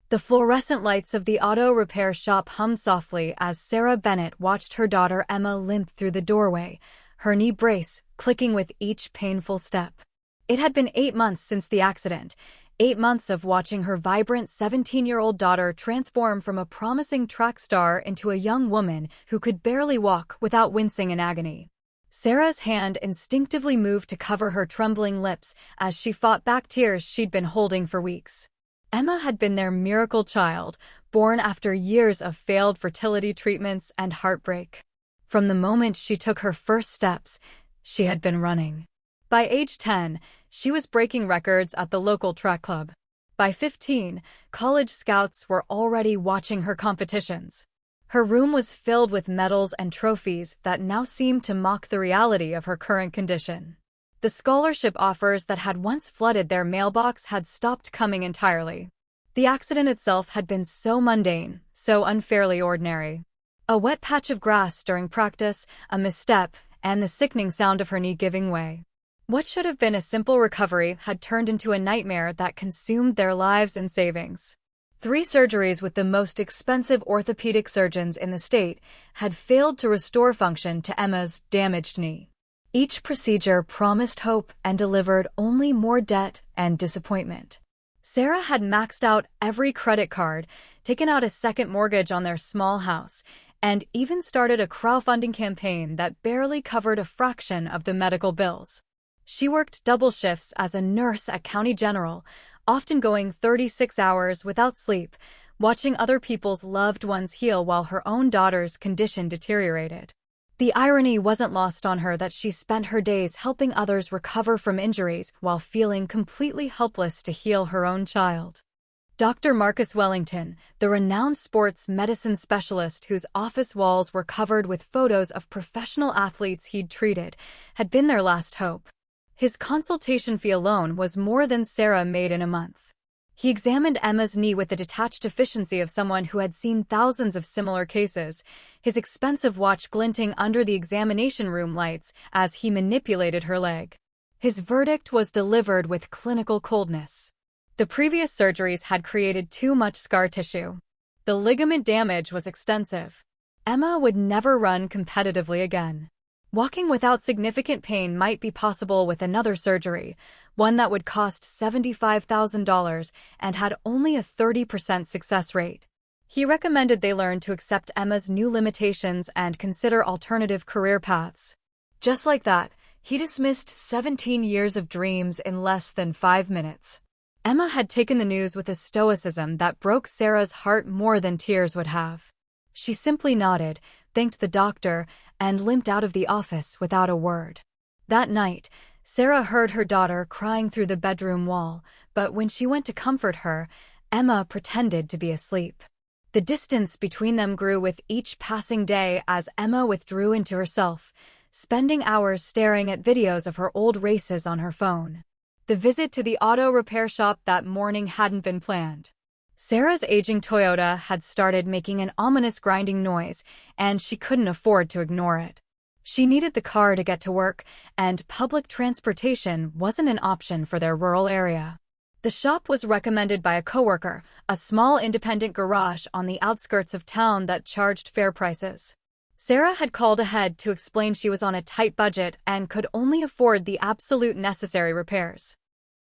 The fluorescent lights of the auto repair shop hummed softly as Sarah Bennett watched her daughter Emma limp through the doorway, her knee brace clicking with each painful step. It had been 8 months since the accident, 8 months of watching her vibrant 17-year-old daughter transform from a promising track star into a young woman who could barely walk without wincing in agony. Sarah's hand instinctively moved to cover her trembling lips as she fought back tears she'd been holding for weeks. Emma had been their miracle child, born after years of failed fertility treatments and heartbreak. From the moment she took her first steps, she had been running. By age 10, she was breaking records at the local track club. By 15, college scouts were already watching her competitions. Her room was filled with medals and trophies that now seemed to mock the reality of her current condition. The scholarship offers that had once flooded their mailbox had stopped coming entirely. The accident itself had been so mundane, so unfairly ordinary. A wet patch of grass during practice, a misstep, and the sickening sound of her knee giving way. What should have been a simple recovery had turned into a nightmare that consumed their lives and savings. 3 surgeries with the most expensive orthopedic surgeons in the state had failed to restore function to Emma's damaged knee. Each procedure promised hope and delivered only more debt and disappointment. Sarah had maxed out every credit card, taken out a second mortgage on their small house, and even started a crowdfunding campaign that barely covered a fraction of the medical bills. She worked double shifts as a nurse at County General, often going 36 hours without sleep, watching other people's loved ones heal while her own daughter's condition deteriorated. The irony wasn't lost on her that she spent her days helping others recover from injuries while feeling completely helpless to heal her own child. Dr. Marcus Wellington, the renowned sports medicine specialist whose office walls were covered with photos of professional athletes he'd treated, had been their last hope. His consultation fee alone was more than Sarah made in a month. He examined Emma's knee with the detached efficiency of someone who had seen thousands of similar cases, his expensive watch glinting under the examination room lights as he manipulated her leg. His verdict was delivered with clinical coldness. The previous surgeries had created too much scar tissue. The ligament damage was extensive. Emma would never run competitively again. Walking without significant pain might be possible with another surgery, one that would cost $75,000 and had only a 30% success rate. He recommended they learn to accept Emma's new limitations and consider alternative career paths. Just like that, he dismissed 17 years of dreams in less than 5 minutes. Emma had taken the news with a stoicism that broke Sarah's heart more than tears would have. She simply nodded, thanked the doctor, and limped out of the office without a word. That night, Sarah heard her daughter crying through the bedroom wall, but when she went to comfort her, Emma pretended to be asleep. The distance between them grew with each passing day as Emma withdrew into herself, spending hours staring at videos of her old races on her phone. The visit to the auto repair shop that morning hadn't been planned. Sarah's aging Toyota had started making an ominous grinding noise, and she couldn't afford to ignore it. She needed the car to get to work, and public transportation wasn't an option for their rural area. The shop was recommended by a coworker, a small independent garage on the outskirts of town that charged fair prices. Sarah had called ahead to explain she was on a tight budget and could only afford the absolute necessary repairs.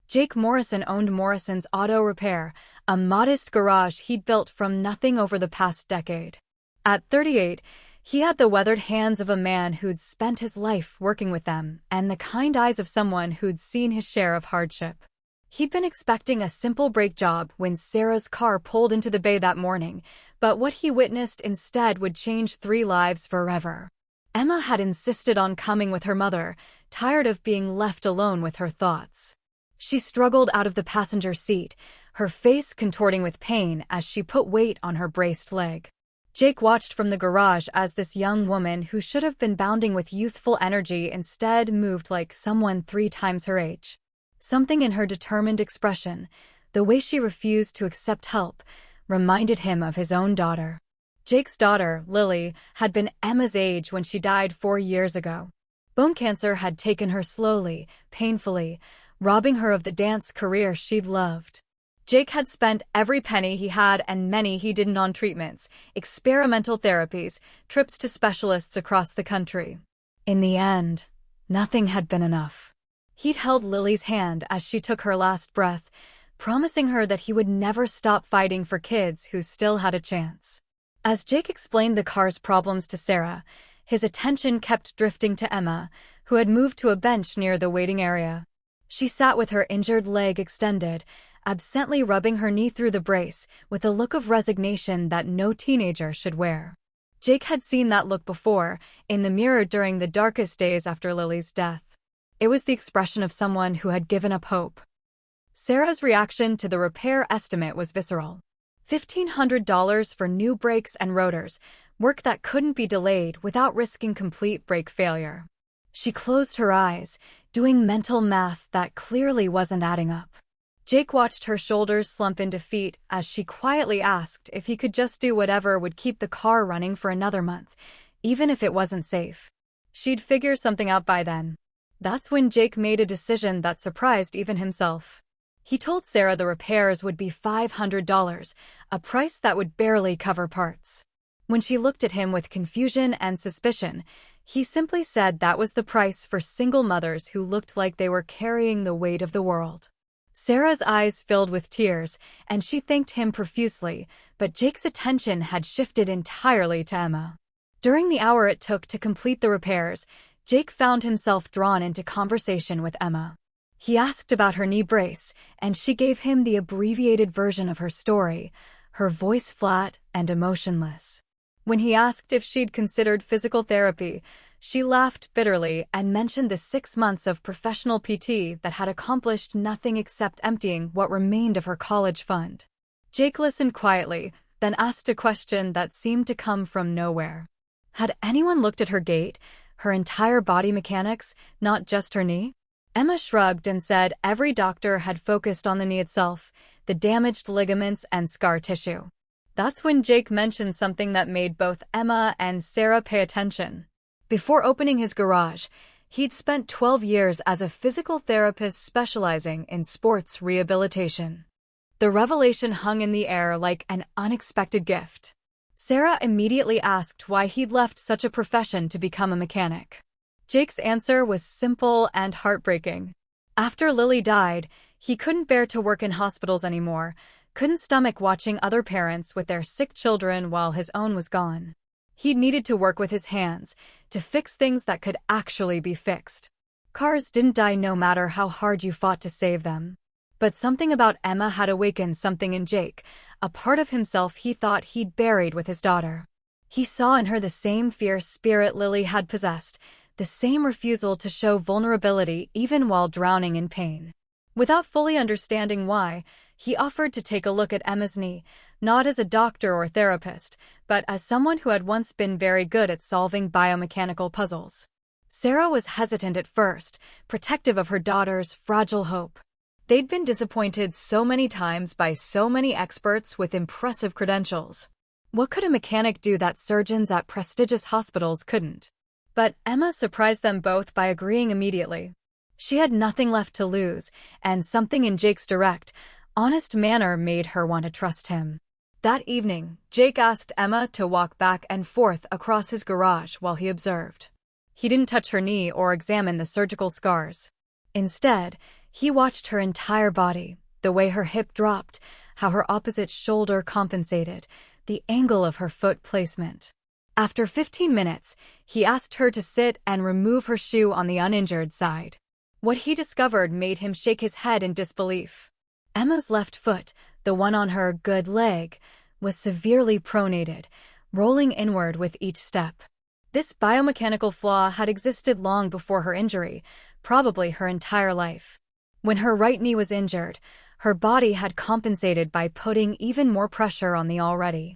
Jake Morrison owned Morrison's Auto Repair, a modest garage he'd built from nothing over the past decade. At 38, he had the weathered hands of a man who'd spent his life working with them and the kind eyes of someone who'd seen his share of hardship. He'd been expecting a simple brake job when Sarah's car pulled into the bay that morning, but what he witnessed instead would change 3 lives forever. Emma had insisted on coming with her mother, tired of being left alone with her thoughts. She struggled out of the passenger seat, her face contorting with pain as she put weight on her braced leg. Jake watched from the garage as this young woman who should have been bounding with youthful energy instead moved like someone 3 times her age. Something in her determined expression, the way she refused to accept help, reminded him of his own daughter. Jake's daughter, Lily, had been Emma's age when she died 4 years ago. Bone cancer had taken her slowly, painfully, robbing her of the dance career she'd loved. Jake had spent every penny he had and many he didn't on treatments, experimental therapies, trips to specialists across the country. In the end, nothing had been enough. He'd held Lily's hand as she took her last breath, promising her that he would never stop fighting for kids who still had a chance. As Jake explained the car's problems to Sarah, his attention kept drifting to Emma, who had moved to a bench near the waiting area. She sat with her injured leg extended, absently rubbing her knee through the brace, with a look of resignation that no teenager should wear. Jake had seen that look before, in the mirror during the darkest days after Lily's death. It was the expression of someone who had given up hope. Sarah's reaction to the repair estimate was visceral. $1,500 for new brakes and rotors, work that couldn't be delayed without risking complete brake failure. She closed her eyes, doing mental math that clearly wasn't adding up. Jake watched her shoulders slump in defeat as she quietly asked if he could just do whatever would keep the car running for another month, even if it wasn't safe. She'd figure something out by then. That's when Jake made a decision that surprised even himself. He told Sarah the repairs would be $500, a price that would barely cover parts. When she looked at him with confusion and suspicion, he simply said that was the price for single mothers who looked like they were carrying the weight of the world. Sarah's eyes filled with tears, and she thanked him profusely, but Jake's attention had shifted entirely to Emma. During the hour it took to complete the repairs, Jake found himself drawn into conversation with Emma. He asked about her knee brace, and she gave him the abbreviated version of her story, her voice flat and emotionless. When he asked if she'd considered physical therapy, she laughed bitterly and mentioned the 6 months of professional PT that had accomplished nothing except emptying what remained of her college fund. Jake listened quietly, then asked a question that seemed to come from nowhere. Had anyone looked at her gait, her entire body mechanics, not just her knee? Emma shrugged and said every doctor had focused on the knee itself, the damaged ligaments and scar tissue. That's when Jake mentioned something that made both Emma and Sarah pay attention. Before opening his garage, he'd spent 12 years as a physical therapist specializing in sports rehabilitation. The revelation hung in the air like an unexpected gift. Sarah immediately asked why he'd left such a profession to become a mechanic. Jake's answer was simple and heartbreaking. After Lily died, he couldn't bear to work in hospitals anymore, couldn't stomach watching other parents with their sick children while his own was gone. He'd needed to work with his hands, to fix things that could actually be fixed. Cars didn't die no matter how hard you fought to save them. But something about Emma had awakened something in Jake, a part of himself he thought he'd buried with his daughter. He saw in her the same fierce spirit Lily had possessed, the same refusal to show vulnerability even while drowning in pain. Without fully understanding why, he offered to take a look at Emma's knee, not as a doctor or therapist, but as someone who had once been very good at solving biomechanical puzzles. Sarah was hesitant at first, protective of her daughter's fragile hope. They'd been disappointed so many times by so many experts with impressive credentials. What could a mechanic do that surgeons at prestigious hospitals couldn't? But Emma surprised them both by agreeing immediately. She had nothing left to lose, and something in Jake's direct, honest manner made her want to trust him. That evening, Jake asked Emma to walk back and forth across his garage while he observed. He didn't touch her knee or examine the surgical scars. Instead, he watched her entire body, the way her hip dropped, how her opposite shoulder compensated, the angle of her foot placement. After 15 minutes, he asked her to sit and remove her shoe on the uninjured side. What he discovered made him shake his head in disbelief. Emma's left foot, the one on her good leg, was severely pronated, rolling inward with each step. This biomechanical flaw had existed long before her injury, probably her entire life. When her right knee was injured, her body had compensated by putting even more pressure on the already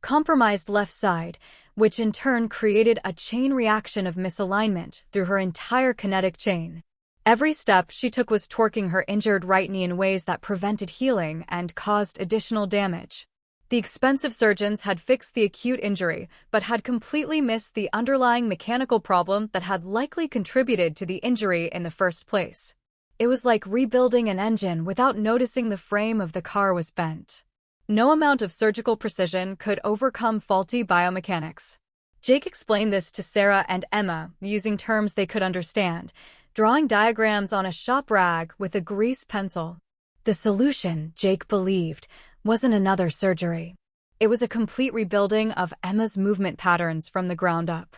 compromised left side, which in turn created a chain reaction of misalignment through her entire kinetic chain. Every step she took was torquing her injured right knee in ways that prevented healing and caused additional damage. The expensive surgeons had fixed the acute injury, but had completely missed the underlying mechanical problem that had likely contributed to the injury in the first place. It was like rebuilding an engine without noticing the frame of the car was bent. No amount of surgical precision could overcome faulty biomechanics. Jake explained this to Sarah and Emma using terms they could understand, drawing diagrams on a shop rag with a grease pencil. The solution, Jake believed, wasn't another surgery. It was a complete rebuilding of Emma's movement patterns from the ground up.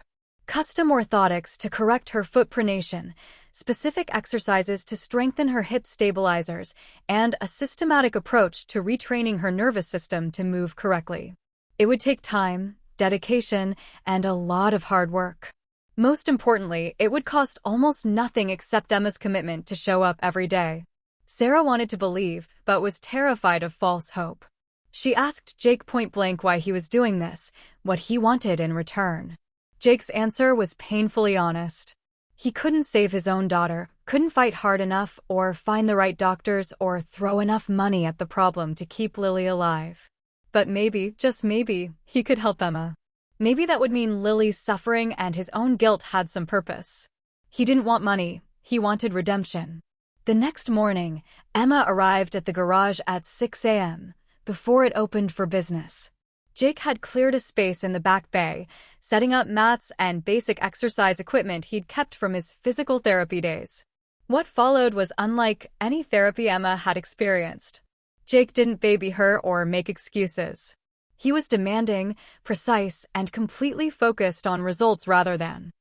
Custom orthotics to correct her foot pronation, specific exercises to strengthen her hip stabilizers, and a systematic approach to retraining her nervous system to move correctly. It would take time, dedication, and a lot of hard work. Most importantly, it would cost almost nothing except Emma's commitment to show up every day. Sarah wanted to believe, but was terrified of false hope. She asked Jake point-blank why he was doing this, what he wanted in return. Jake's answer was painfully honest. He couldn't save his own daughter, couldn't fight hard enough, or find the right doctors, or throw enough money at the problem to keep Lily alive. But maybe, just maybe, he could help Emma. Maybe that would mean Lily's suffering and his own guilt had some purpose. He didn't want money, he wanted redemption. The next morning, Emma arrived at the garage at 6 a.m., before it opened for business. Jake had cleared a space in the back bay, setting up mats and basic exercise equipment he'd kept from his physical therapy days. What followed was unlike any therapy Emma had experienced. Jake didn't baby her or make excuses. He was demanding, precise, and completely focused on results rather than.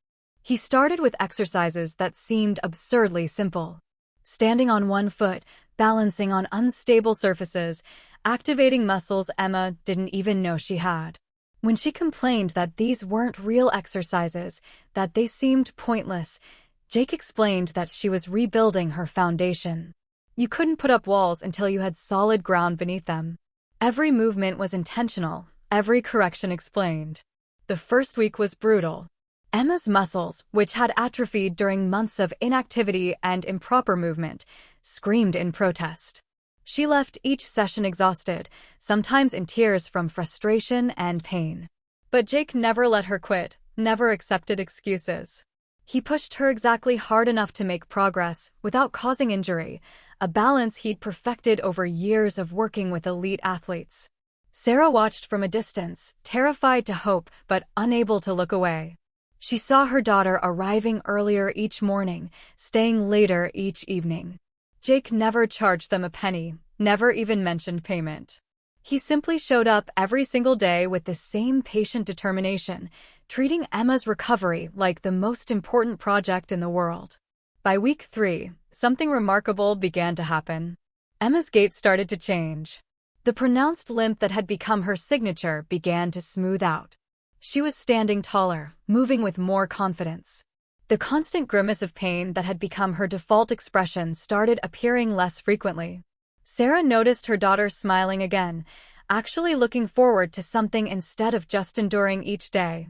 He started with exercises that seemed absurdly simple. Standing on one foot, balancing on unstable surfaces, activating muscles Emma didn't even know she had. When she complained that these weren't real exercises, that they seemed pointless, Jake explained that she was rebuilding her foundation. You couldn't put up walls until you had solid ground beneath them. Every movement was intentional, every correction explained. The first week was brutal. Emma's muscles, which had atrophied during months of inactivity and improper movement, screamed in protest. She left each session exhausted, sometimes in tears from frustration and pain. But Jake never let her quit, never accepted excuses. He pushed her exactly hard enough to make progress without causing injury, a balance he'd perfected over years of working with elite athletes. Sarah watched from a distance, terrified to hope but unable to look away. She saw her daughter arriving earlier each morning, staying later each evening. Jake never charged them a penny, never even mentioned payment. He simply showed up every single day with the same patient determination, treating Emma's recovery like the most important project in the world. By week 3, something remarkable began to happen. Emma's gait started to change. The pronounced limp that had become her signature began to smooth out. She was standing taller, moving with more confidence. The constant grimace of pain that had become her default expression started appearing less frequently. Sarah noticed her daughter smiling again, actually looking forward to something instead of just enduring each day.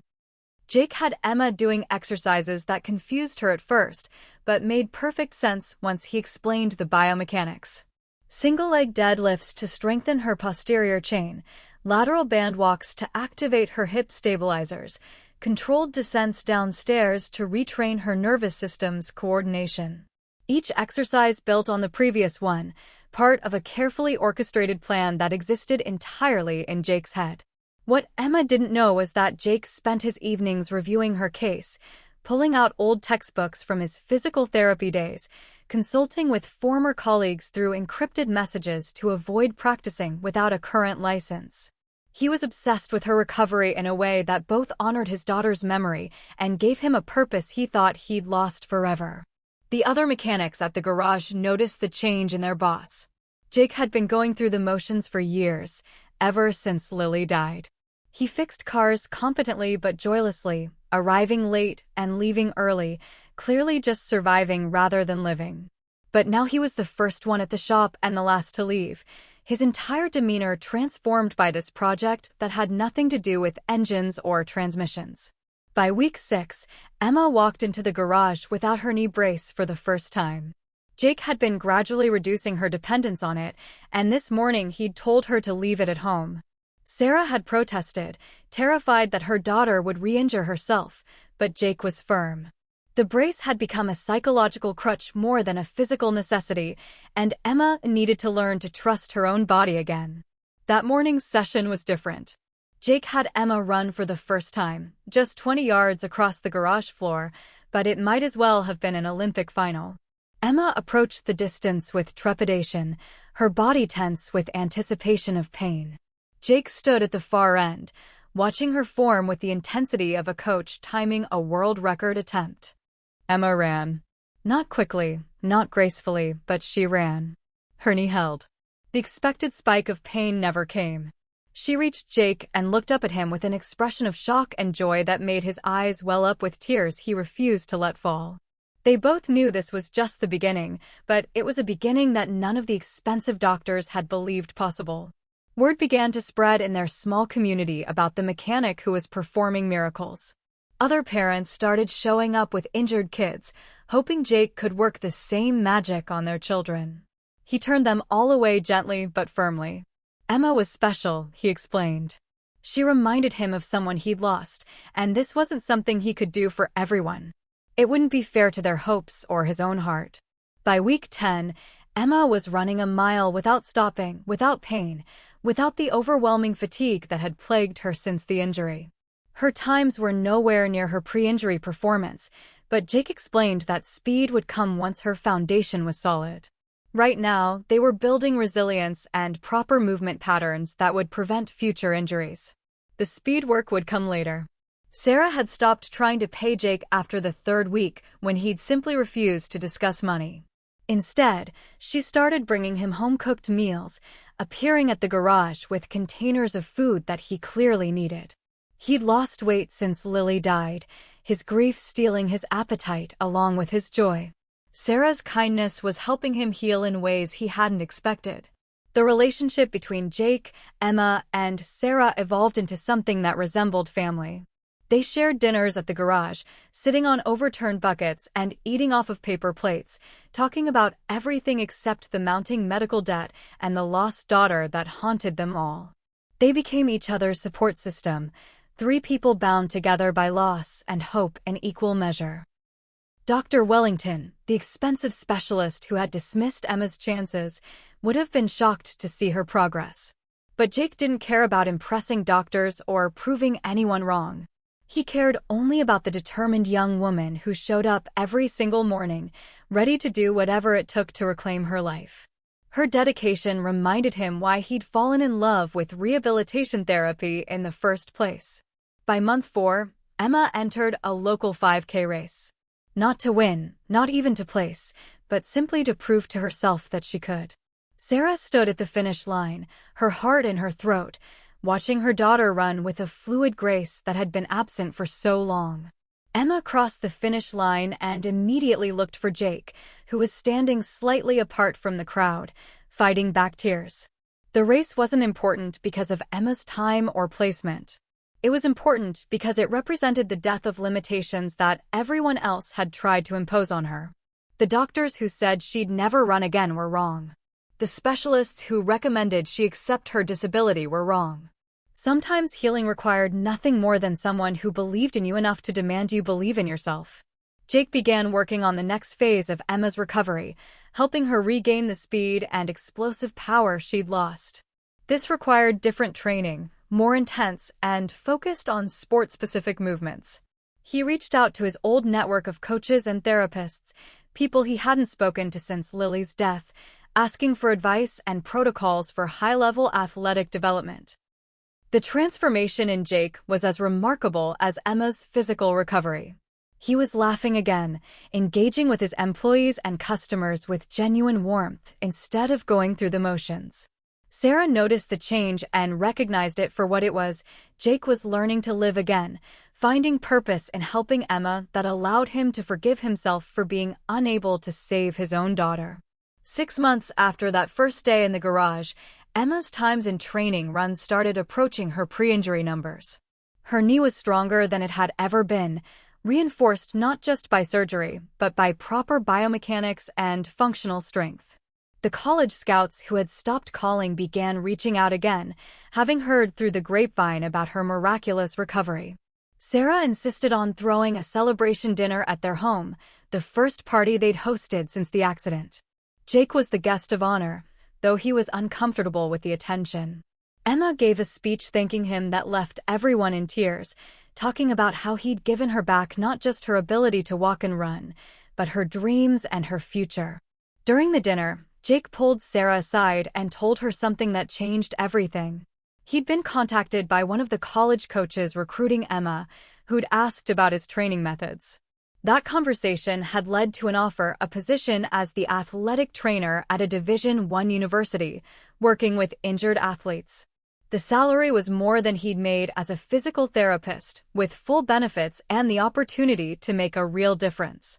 Jake had Emma doing exercises that confused her at first, but made perfect sense once he explained the biomechanics. Single-leg deadlifts to strengthen her posterior chain, lateral band walks to activate her hip stabilizers, controlled descents downstairs to retrain her nervous system's coordination. Each exercise built on the previous one, part of a carefully orchestrated plan that existed entirely in Jake's head. What Emma didn't know was that Jake spent his evenings reviewing her case, pulling out old textbooks from his physical therapy days, consulting with former colleagues through encrypted messages to avoid practicing without a current license. He was obsessed with her recovery in a way that both honored his daughter's memory and gave him a purpose he thought he'd lost forever. The other mechanics at the garage noticed the change in their boss. Jake had been going through the motions for years, ever since Lily died. He fixed cars competently but joylessly, arriving late and leaving early, clearly just surviving rather than living. But now he was the first one at the shop and the last to leave, his entire demeanor transformed by this project that had nothing to do with engines or transmissions. By week 6, Emma walked into the garage without her knee brace for the first time. Jake had been gradually reducing her dependence on it, and this morning he'd told her to leave it at home. Sarah had protested, terrified that her daughter would re-injure herself, but Jake was firm. The brace had become a psychological crutch more than a physical necessity, and Emma needed to learn to trust her own body again. That morning's session was different. Jake had Emma run for the first time, just 20 yards across the garage floor, but it might as well have been an Olympic final. Emma approached the distance with trepidation, her body tense with anticipation of pain. Jake stood at the far end, watching her form with the intensity of a coach timing a world record attempt. Emma ran. Not quickly, not gracefully, but she ran. Her knee held. The expected spike of pain never came. She reached Jake and looked up at him with an expression of shock and joy that made his eyes well up with tears he refused to let fall. They both knew this was just the beginning, but it was a beginning that none of the expensive doctors had believed possible. Word began to spread in their small community about the mechanic who was performing miracles. Other parents started showing up with injured kids, hoping Jake could work the same magic on their children. He turned them all away gently but firmly. Emma was special, he explained. She reminded him of someone he'd lost, and this wasn't something he could do for everyone. It wouldn't be fair to their hopes or his own heart. By week 10, Emma was running a mile without stopping, without pain, without the overwhelming fatigue that had plagued her since the injury. Her times were nowhere near her pre-injury performance, but Jake explained that speed would come once her foundation was solid. Right now, they were building resilience and proper movement patterns that would prevent future injuries. The speed work would come later. Sarah had stopped trying to pay Jake after the third week when he'd simply refused to discuss money. Instead, she started bringing him home-cooked meals, appearing at the garage with containers of food that he clearly needed. He'd lost weight since Lily died, his grief stealing his appetite along with his joy. Sarah's kindness was helping him heal in ways he hadn't expected. The relationship between Jake, Emma, and Sarah evolved into something that resembled family. They shared dinners at the garage, sitting on overturned buckets and eating off of paper plates, talking about everything except the mounting medical debt and the lost daughter that haunted them all. They became each other's support system, three people bound together by loss and hope in equal measure. Dr. Wellington, the expensive specialist who had dismissed Emma's chances, would have been shocked to see her progress. But Jake didn't care about impressing doctors or proving anyone wrong. He cared only about the determined young woman who showed up every single morning, ready to do whatever it took to reclaim her life. Her dedication reminded him why he'd fallen in love with rehabilitation therapy in the first place. By month 4, Emma entered a local 5K race. Not to win, not even to place, but simply to prove to herself that she could. Sarah stood at the finish line, her heart in her throat, watching her daughter run with a fluid grace that had been absent for so long. Emma crossed the finish line and immediately looked for Jake, who was standing slightly apart from the crowd, fighting back tears. The race wasn't important because of Emma's time or placement. It was important because it represented the death of limitations that everyone else had tried to impose on her. The doctors who said she'd never run again were wrong. The specialists who recommended she accept her disability were wrong. Sometimes healing required nothing more than someone who believed in you enough to demand you believe in yourself. Jake began working on the next phase of Emma's recovery, helping her regain the speed and explosive power she'd lost. This required different training, more intense, and focused on sport-specific movements. He reached out to his old network of coaches and therapists, people he hadn't spoken to since Lily's death, asking for advice and protocols for high-level athletic development. The transformation in Jake was as remarkable as Emma's physical recovery. He was laughing again, engaging with his employees and customers with genuine warmth instead of going through the motions. Sarah noticed the change and recognized it for what it was. Jake was learning to live again, finding purpose in helping Emma that allowed him to forgive himself for being unable to save his own daughter. 6 months after that first day in the garage, Emma's times in training runs started approaching her pre-injury numbers. Her knee was stronger than it had ever been, reinforced not just by surgery, but by proper biomechanics and functional strength. The college scouts who had stopped calling began reaching out again, having heard through the grapevine about her miraculous recovery. Sarah insisted on throwing a celebration dinner at their home, the first party they'd hosted since the accident. Jake was the guest of honor, though he was uncomfortable with the attention. Emma gave a speech thanking him that left everyone in tears, talking about how he'd given her back not just her ability to walk and run, but her dreams and her future. During the dinner, Jake pulled Sarah aside and told her something that changed everything. He'd been contacted by one of the college coaches recruiting Emma, who'd asked about his training methods. That conversation had led to an offer, a position as the athletic trainer at a Division I university, working with injured athletes. The salary was more than he'd made as a physical therapist, with full benefits and the opportunity to make a real difference.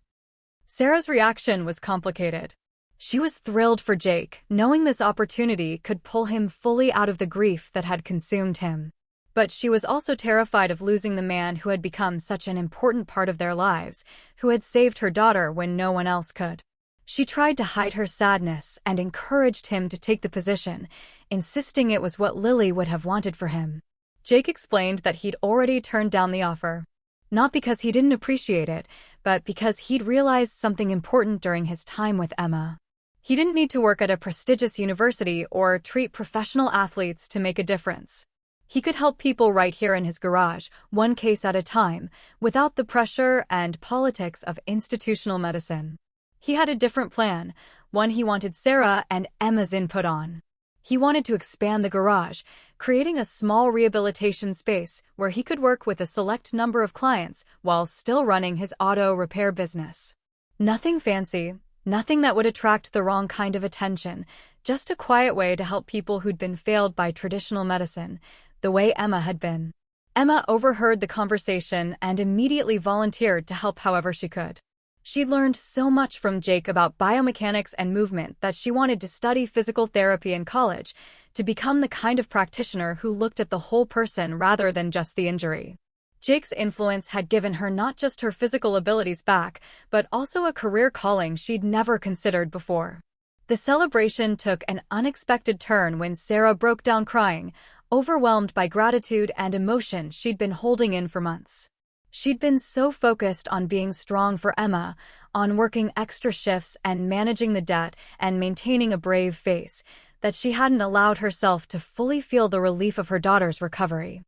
Sarah's reaction was complicated. She was thrilled for Jake, knowing this opportunity could pull him fully out of the grief that had consumed him. But she was also terrified of losing the man who had become such an important part of their lives, who had saved her daughter when no one else could. She tried to hide her sadness and encouraged him to take the position, insisting it was what Lily would have wanted for him. Jake explained that he'd already turned down the offer. Not because he didn't appreciate it, but because he'd realized something important during his time with Emma. He didn't need to work at a prestigious university or treat professional athletes to make a difference. He could help people right here in his garage, one case at a time, without the pressure and politics of institutional medicine. He had a different plan, one he wanted Sarah and Emma's input on. He wanted to expand the garage, creating a small rehabilitation space where he could work with a select number of clients while still running his auto repair business. Nothing fancy, nothing that would attract the wrong kind of attention, just a quiet way to help people who'd been failed by traditional medicine, the way Emma had been. Emma overheard the conversation and immediately volunteered to help however she could. She'd learned so much from Jake about biomechanics and movement that she wanted to study physical therapy in college, to become the kind of practitioner who looked at the whole person rather than just the injury. Jake's influence had given her not just her physical abilities back, but also a career calling she'd never considered before. The celebration took an unexpected turn when Sarah broke down crying, overwhelmed by gratitude and emotion she'd been holding in for months. She'd been so focused on being strong for Emma, on working extra shifts and managing the debt and maintaining a brave face, that she hadn't allowed herself to fully feel the relief of her daughter's recovery.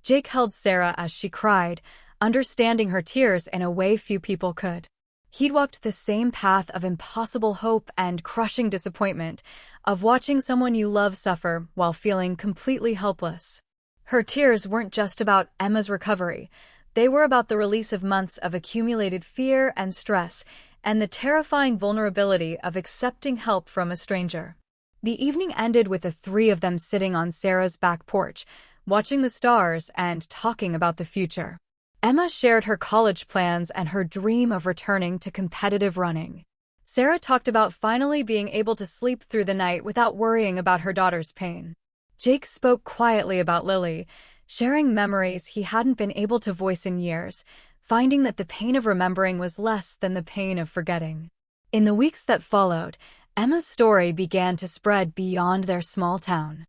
Jake held Sarah as she cried, understanding her tears in a way few people could. He'd walked the same path of impossible hope and crushing disappointment, of watching someone you love suffer while feeling completely helpless. Her tears weren't just about Emma's recovery. They were about the release of months of accumulated fear and stress, and the terrifying vulnerability of accepting help from a stranger. The evening ended with the three of them sitting on Sarah's back porch, watching the stars and talking about the future. Emma shared her college plans and her dream of returning to competitive running. Sarah talked about finally being able to sleep through the night without worrying about her daughter's pain. Jake spoke quietly about Lily, sharing memories he hadn't been able to voice in years, finding that the pain of remembering was less than the pain of forgetting. In the weeks that followed, Emma's story began to spread beyond their small town.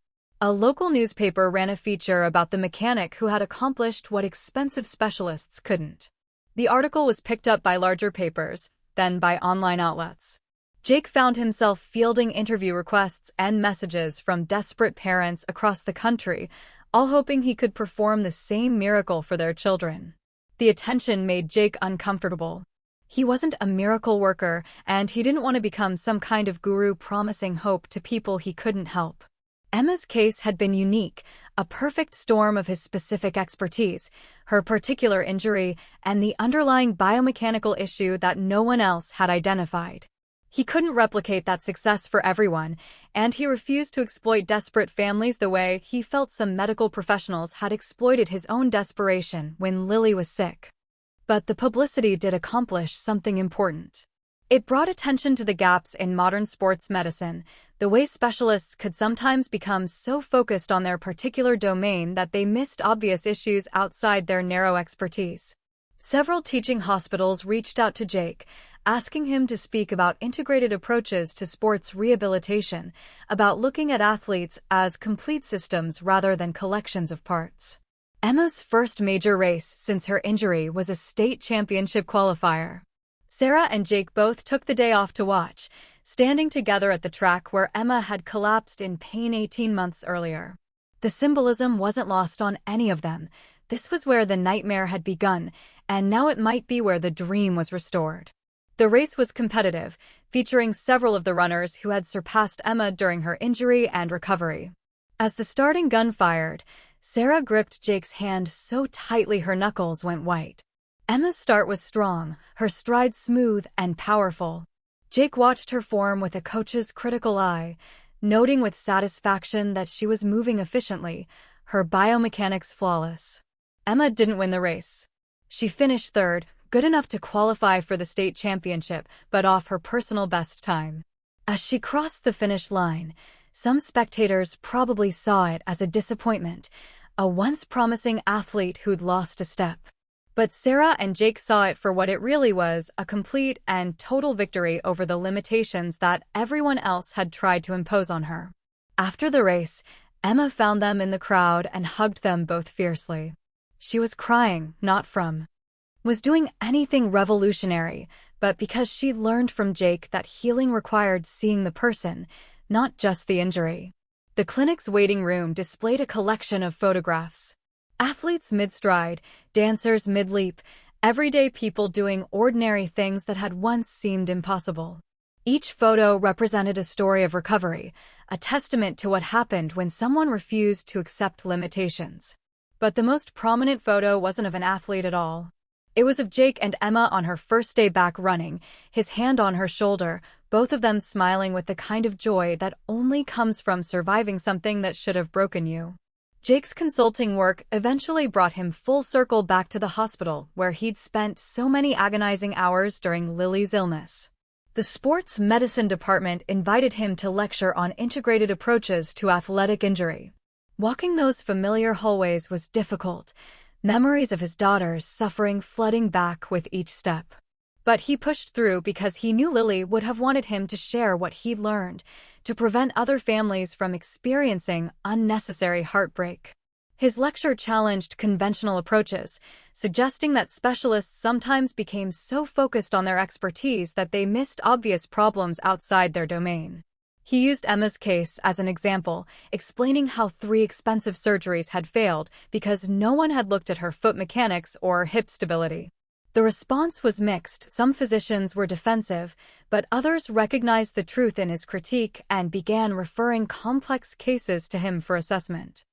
A local newspaper ran a feature about the mechanic who had accomplished what expensive specialists couldn't. The article was picked up by larger papers, then by online outlets. Jake found himself fielding interview requests and messages from desperate parents across the country, all hoping he could perform the same miracle for their children. The attention made Jake uncomfortable. He wasn't a miracle worker, and he didn't want to become some kind of guru promising hope to people he couldn't help. Emma's case had been unique, a perfect storm of his specific expertise, her particular injury, and the underlying biomechanical issue that no one else had identified. He couldn't replicate that success for everyone, and he refused to exploit desperate families the way he felt some medical professionals had exploited his own desperation when Lily was sick. But the publicity did accomplish something important. It brought attention to the gaps in modern sports medicine, the way specialists could sometimes become so focused on their particular domain that they missed obvious issues outside their narrow expertise. Several teaching hospitals reached out to Jake, asking him to speak about integrated approaches to sports rehabilitation, about looking at athletes as complete systems rather than collections of parts. Emma's first major race since her injury was a state championship qualifier. Sarah and Jake both took the day off to watch, standing together at the track where Emma had collapsed in pain 18 months earlier. The symbolism wasn't lost on any of them. This was where the nightmare had begun, and now it might be where the dream was restored. The race was competitive, featuring several of the runners who had surpassed Emma during her injury and recovery. As the starting gun fired, Sarah gripped Jake's hand so tightly her knuckles went white. Emma's start was strong, her stride smooth and powerful. Jake watched her form with a coach's critical eye, noting with satisfaction that she was moving efficiently, her biomechanics flawless. Emma didn't win the race. She finished third, good enough to qualify for the state championship, but off her personal best time. As she crossed the finish line, some spectators probably saw it as a disappointment, a once promising athlete who'd lost a step. But Sarah and Jake saw it for what it really was, a complete and total victory over the limitations that everyone else had tried to impose on her. After the race, Emma found them in the crowd and hugged them both fiercely. She was crying, not from was doing anything revolutionary, but because she'd learned from Jake that healing required seeing the person, not just the injury. The clinic's waiting room displayed a collection of photographs. Athletes mid-stride, dancers mid-leap, everyday people doing ordinary things that had once seemed impossible. Each photo represented a story of recovery, a testament to what happened when someone refused to accept limitations. But the most prominent photo wasn't of an athlete at all. It was of Jake and Emma on her first day back running, his hand on her shoulder, both of them smiling with the kind of joy that only comes from surviving something that should have broken you. Jake's consulting work eventually brought him full circle back to the hospital where he'd spent so many agonizing hours during Lily's illness. The sports medicine department invited him to lecture on integrated approaches to athletic injury. Walking those familiar hallways was difficult, memories of his daughter's suffering flooding back with each step. But he pushed through because he knew Lily would have wanted him to share what he'd learned, to prevent other families from experiencing unnecessary heartbreak. His lecture challenged conventional approaches, suggesting that specialists sometimes became so focused on their expertise that they missed obvious problems outside their domain. He used Emma's case as an example, explaining how 3 expensive surgeries had failed because no one had looked at her foot mechanics or hip stability. The response was mixed. Some physicians were defensive, but others recognized the truth in his critique and began referring complex cases to him for assessment.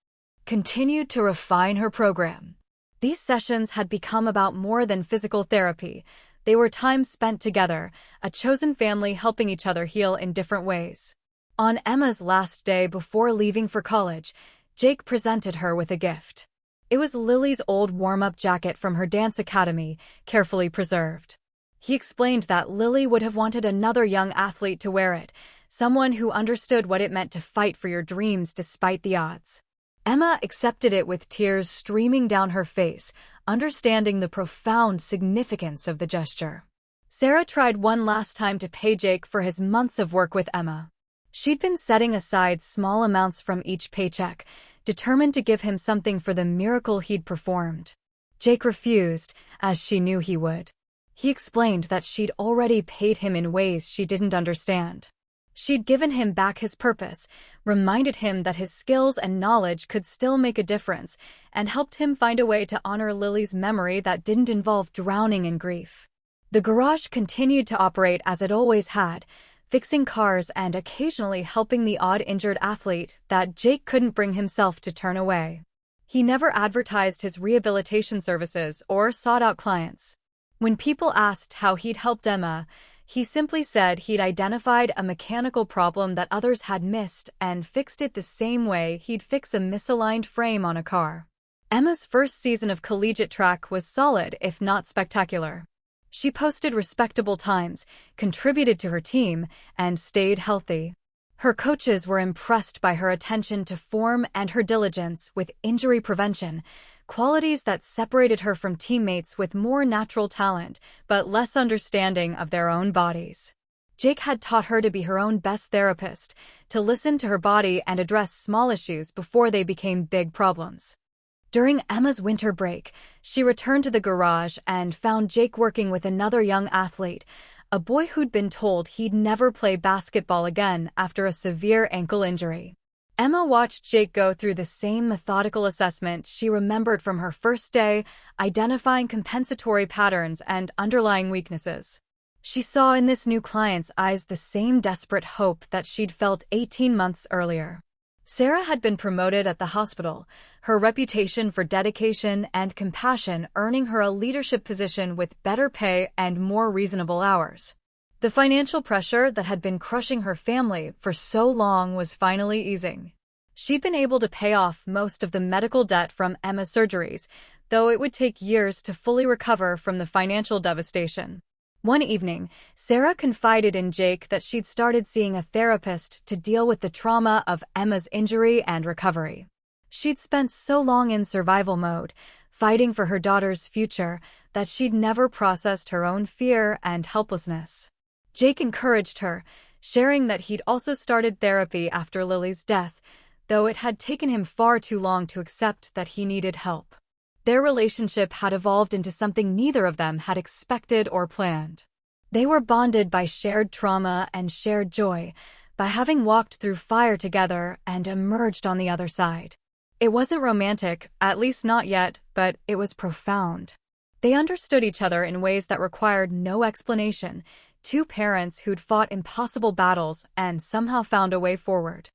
Continued to refine her program. These sessions had become about more than physical therapy. They were time spent together, a chosen family helping each other heal in different ways. On Emma's last day before leaving for college, Jake presented her with a gift. It was Lily's old warm-up jacket from her dance academy, carefully preserved. He explained that Lily would have wanted another young athlete to wear it, someone who understood what it meant to fight for your dreams despite the odds. Emma accepted it with tears streaming down her face, understanding the profound significance of the gesture. Sarah tried one last time to pay Jake for his months of work with Emma. She'd been setting aside small amounts from each paycheck, determined to give him something for the miracle he'd performed. Jake refused, as she knew he would. He explained that she'd already paid him in ways she didn't understand. She'd given him back his purpose, reminded him that his skills and knowledge could still make a difference, and helped him find a way to honor Lily's memory that didn't involve drowning in grief. The garage continued to operate as it always had, fixing cars and occasionally helping the odd injured athlete that Jake couldn't bring himself to turn away. He never advertised his rehabilitation services or sought out clients. When people asked how he'd helped Emma, he simply said he'd identified a mechanical problem that others had missed and fixed it the same way he'd fix a misaligned frame on a car. Emma's first season of collegiate track was solid, if not spectacular. She posted respectable times, contributed to her team, and stayed healthy. Her coaches were impressed by her attention to form and her diligence with injury prevention, qualities that separated her from teammates with more natural talent but less understanding of their own bodies. Jake had taught her to be her own best therapist, to listen to her body and address small issues before they became big problems. During Emma's winter break, she returned to the garage and found Jake working with another young athlete, a boy who'd been told he'd never play basketball again after a severe ankle injury. Emma watched Jake go through the same methodical assessment she remembered from her first day, identifying compensatory patterns and underlying weaknesses. She saw in this new client's eyes the same desperate hope that she'd felt 18 months earlier. Sarah had been promoted at the hospital, her reputation for dedication and compassion earning her a leadership position with better pay and more reasonable hours. The financial pressure that had been crushing her family for so long was finally easing. She'd been able to pay off most of the medical debt from Emma's surgeries, though it would take years to fully recover from the financial devastation. One evening, Sarah confided in Jake that she'd started seeing a therapist to deal with the trauma of Emma's injury and recovery. She'd spent so long in survival mode, fighting for her daughter's future, that she'd never processed her own fear and helplessness. Jake encouraged her, sharing that he'd also started therapy after Lily's death, though it had taken him far too long to accept that he needed help. Their relationship had evolved into something neither of them had expected or planned. They were bonded by shared trauma and shared joy, by having walked through fire together and emerged on the other side. It wasn't romantic, at least not yet, but it was profound. They understood each other in ways that required no explanation, two parents who'd fought impossible battles and somehow found a way forward.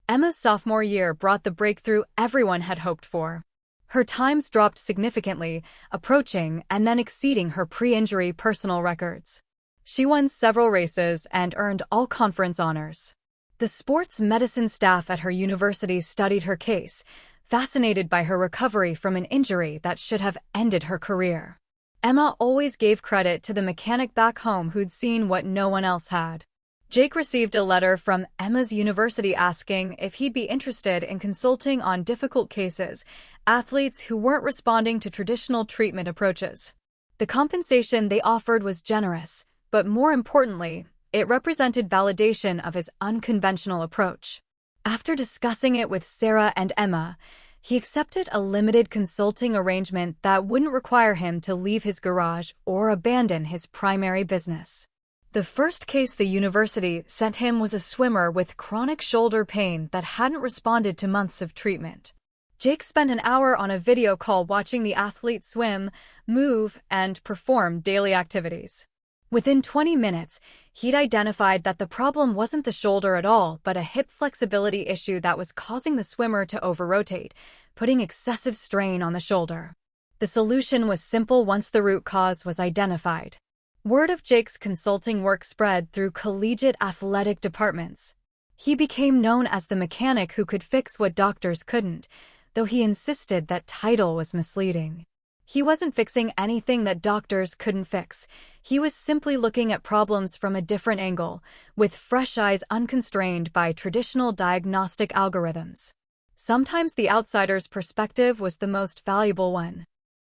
Emma's sophomore year brought the breakthrough everyone had hoped for. Her times dropped significantly, approaching and then exceeding her pre-injury personal records. She won several races and earned all conference honors. The sports medicine staff at her university studied her case, fascinated by her recovery from an injury that should have ended her career. Emma always gave credit to the mechanic back home who'd seen what no one else had. Jake received a letter from Emma's university asking if he'd be interested in consulting on difficult cases, athletes who weren't responding to traditional treatment approaches. The compensation they offered was generous, but more importantly, it represented validation of his unconventional approach. After discussing it with Sarah and Emma, he accepted a limited consulting arrangement that wouldn't require him to leave his garage or abandon his primary business. The first case the university sent him was a swimmer with chronic shoulder pain that hadn't responded to months of treatment. Jake spent an hour on a video call watching the athlete swim, move, and perform daily activities. Within 20 minutes, he'd identified that the problem wasn't the shoulder at all, but a hip flexibility issue that was causing the swimmer to over-rotate, putting excessive strain on the shoulder. The solution was simple once the root cause was identified. Word of Jake's consulting work spread through collegiate athletic departments. He became known as the mechanic who could fix what doctors couldn't, though he insisted that title was misleading. He wasn't fixing anything that doctors couldn't fix. He was simply looking at problems from a different angle, with fresh eyes unconstrained by traditional diagnostic algorithms. Sometimes the outsider's perspective was the most valuable one.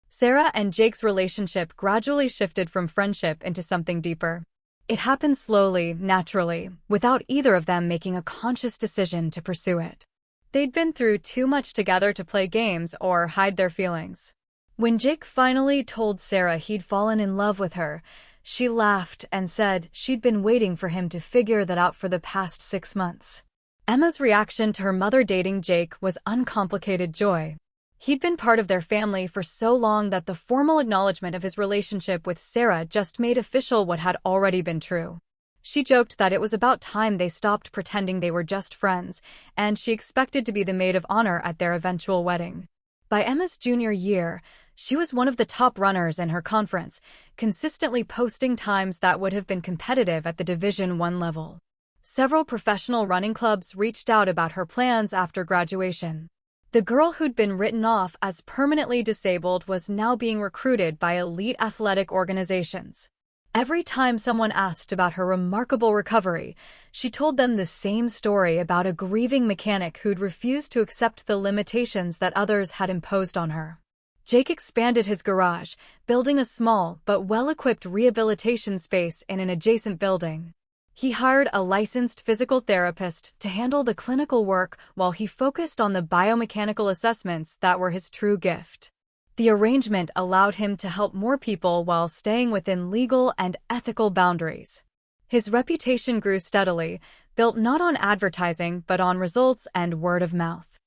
Sarah and Jake's relationship gradually shifted from friendship into something deeper. It happened slowly, naturally, without either of them making a conscious decision to pursue it. They'd been through too much together to play games or hide their feelings. When Jake finally told Sarah he'd fallen in love with her, she laughed and said she'd been waiting for him to figure that out for the past 6 months. Emma's reaction to her mother dating Jake was uncomplicated joy. He'd been part of their family for so long that the formal acknowledgement of his relationship with Sarah just made official what had already been true. She joked that it was about time they stopped pretending they were just friends, and she expected to be the maid of honor at their eventual wedding. By Emma's junior year, she was one of the top runners in her conference, consistently posting times that would have been competitive at the Division I level. Several professional running clubs reached out about her plans after graduation. The girl who'd been written off as permanently disabled was now being recruited by elite athletic organizations. Every time someone asked about her remarkable recovery, she told them the same story about a grieving mechanic who'd refused to accept the limitations that others had imposed on her. Jake expanded his garage, building a small but well-equipped rehabilitation space in an adjacent building. He hired a licensed physical therapist to handle the clinical work while he focused on the biomechanical assessments that were his true gift. The arrangement allowed him to help more people while staying within legal and ethical boundaries. His reputation grew steadily, built not on advertising but on results and word of mouth.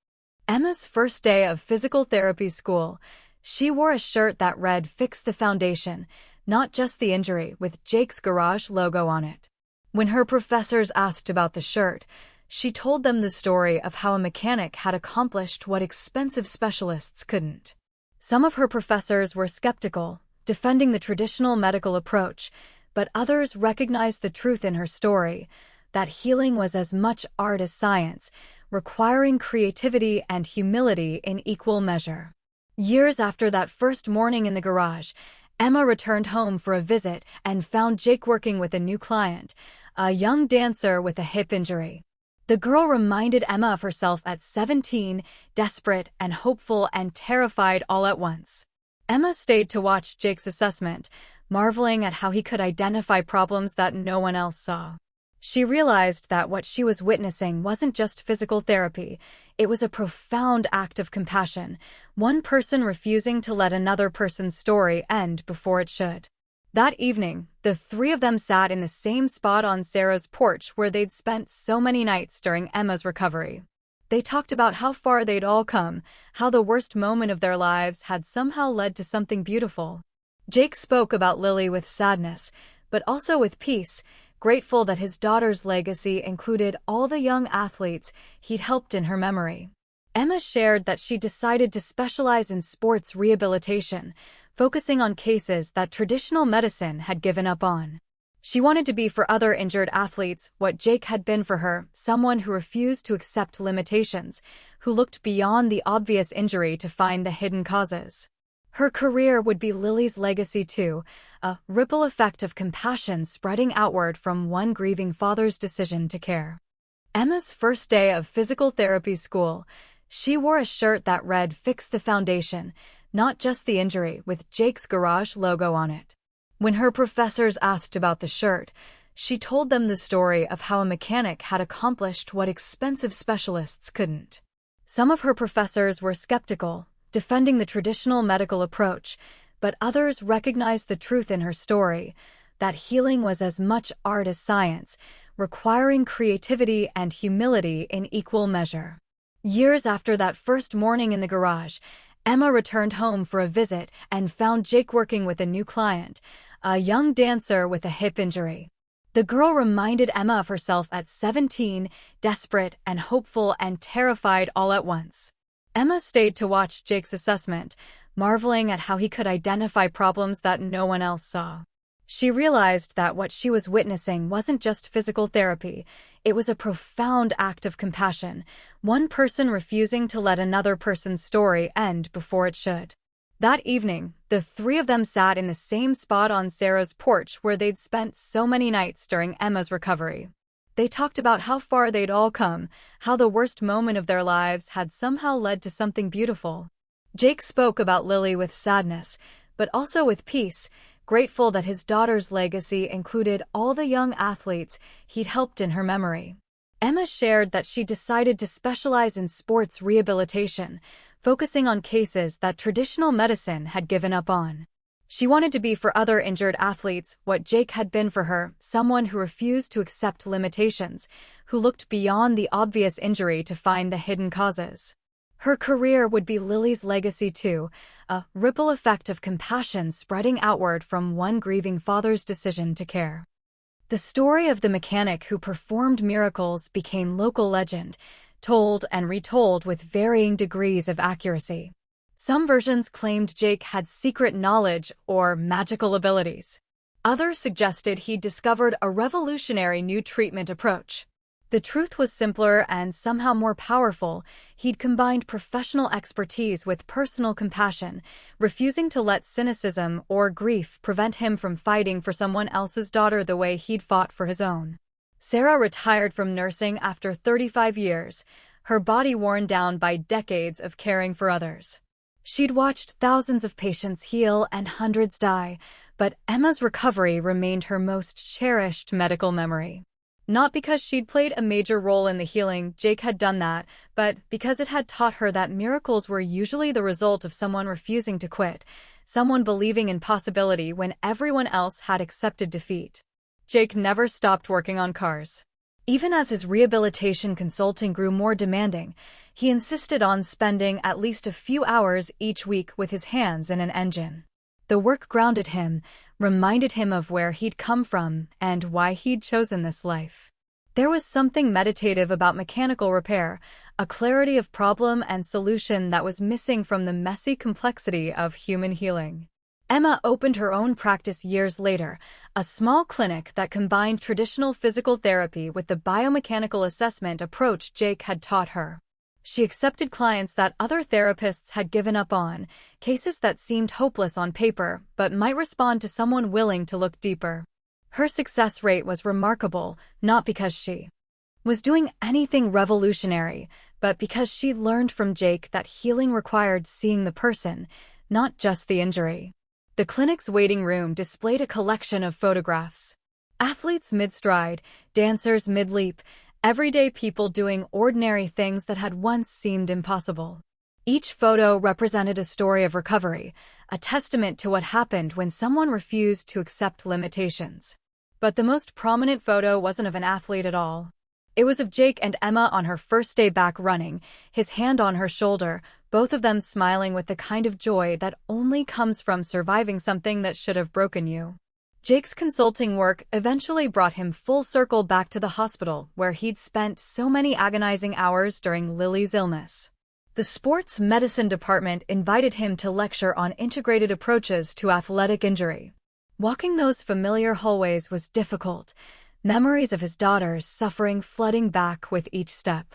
Emma's first day of physical therapy school, she wore a shirt that read "Fix the Foundation, not just the injury," with Jake's Garage logo on it. When her professors asked about the shirt, she told them the story of how a mechanic had accomplished what expensive specialists couldn't. Some of her professors were skeptical, defending the traditional medical approach, but others recognized the truth in her story, that healing was as much art as science, requiring creativity and humility in equal measure. Years after that first morning in the garage, Emma returned home for a visit and found Jake working with a new client, a young dancer with a hip injury. The girl reminded Emma of herself at 17, desperate and hopeful and terrified all at once. Emma stayed to watch Jake's assessment, marveling at how he could identify problems that no one else saw. She realized that what she was witnessing wasn't just physical therapy, it was a profound act of compassion, one person refusing to let another person's story end before it should. That evening, the three of them sat in the same spot on Sarah's porch where they'd spent so many nights during Emma's recovery. They talked about how far they'd all come, how the worst moment of their lives had somehow led to something beautiful. Jake spoke about Lily with sadness, but also with peace, grateful that his daughter's legacy included all the young athletes he'd helped in her memory. Emma shared that she decided to specialize in sports rehabilitation, focusing on cases that traditional medicine had given up on. She wanted to be for other injured athletes what Jake had been for her, someone who refused to accept limitations, who looked beyond the obvious injury to find the hidden causes. Her career would be Lily's legacy too, a ripple effect of compassion spreading outward from one grieving father's decision to care. Emma's first day of physical therapy school, she wore a shirt that read "Fix the Foundation, not just the injury," with Jake's Garage logo on it. When her professors asked about the shirt, she told them the story of how a mechanic had accomplished what expensive specialists couldn't. Some of her professors were skeptical, defending the traditional medical approach, but others recognized the truth in her story, that healing was as much art as science, requiring creativity and humility in equal measure. Years after that first morning in the garage, Emma returned home for a visit and found Jake working with a new client, a young dancer with a hip injury. The girl reminded Emma of herself at 17, desperate and hopeful and terrified all at once. Emma stayed to watch Jake's assessment, marveling at how he could identify problems that no one else saw. She realized that what she was witnessing wasn't just physical therapy, it was a profound act of compassion, one person refusing to let another person's story end before it should. That evening, the three of them sat in the same spot on Sarah's porch where they'd spent so many nights during Emma's recovery. They talked about how far they'd all come, how the worst moment of their lives had somehow led to something beautiful. Jake spoke about Lily with sadness, but also with peace, grateful that his daughter's legacy included all the young athletes he'd helped in her memory. Emma shared that she decided to specialize in sports rehabilitation, focusing on cases that traditional medicine had given up on. She wanted to be for other injured athletes what Jake had been for her, someone who refused to accept limitations, who looked beyond the obvious injury to find the hidden causes. Her career would be Lily's legacy too, a ripple effect of compassion spreading outward from one grieving father's decision to care. The story of the mechanic who performed miracles became local legend, told and retold with varying degrees of accuracy. Some versions claimed Jake had secret knowledge or magical abilities. Others suggested he'd discovered a revolutionary new treatment approach. The truth was simpler and somehow more powerful. He'd combined professional expertise with personal compassion, refusing to let cynicism or grief prevent him from fighting for someone else's daughter the way he'd fought for his own. Sarah retired from nursing after 35 years, her body worn down by decades of caring for others. She'd watched thousands of patients heal and hundreds die, but Emma's recovery remained her most cherished medical memory. Not because she'd played a major role in the healing, Jake had done that, but because it had taught her that miracles were usually the result of someone refusing to quit, someone believing in possibility when everyone else had accepted defeat. Jake never stopped working on cars. Even as his rehabilitation consulting grew more demanding, he insisted on spending at least a few hours each week with his hands in an engine. The work grounded him, reminded him of where he'd come from and why he'd chosen this life. There was something meditative about mechanical repair, a clarity of problem and solution that was missing from the messy complexity of human healing. Emma opened her own practice years later, a small clinic that combined traditional physical therapy with the biomechanical assessment approach Jake had taught her. She accepted clients that other therapists had given up on, cases that seemed hopeless on paper but might respond to someone willing to look deeper. Her success rate was remarkable, not because she was doing anything revolutionary, but because she learned from Jake that healing required seeing the person, not just the injury. The clinic's waiting room displayed a collection of photographs. Athletes mid-stride, dancers mid-leap, everyday people doing ordinary things that had once seemed impossible. Each photo represented a story of recovery, a testament to what happened when someone refused to accept limitations. But the most prominent photo wasn't of an athlete at all. It was of Jake and Emma on her first day back running, his hand on her shoulder, both of them smiling with the kind of joy that only comes from surviving something that should have broken you. Jake's consulting work eventually brought him full circle back to the hospital where he'd spent so many agonizing hours during Lily's illness. The sports medicine department invited him to lecture on integrated approaches to athletic injury. Walking those familiar hallways was difficult, memories of his daughter's suffering flooding back with each step.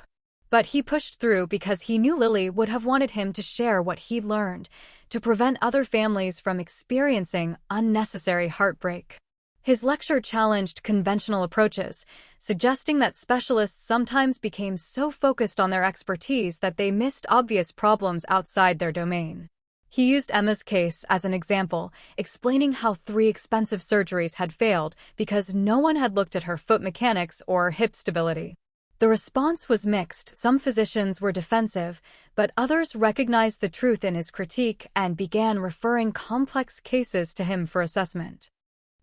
But he pushed through because he knew Lily would have wanted him to share what he'd learned, to prevent other families from experiencing unnecessary heartbreak. His lecture challenged conventional approaches, suggesting that specialists sometimes became so focused on their expertise that they missed obvious problems outside their domain. He used Emma's case as an example, explaining how 3 expensive surgeries had failed because no one had looked at her foot mechanics or hip stability. The response was mixed. Some physicians were defensive, but others recognized the truth in his critique and began referring complex cases to him for assessment.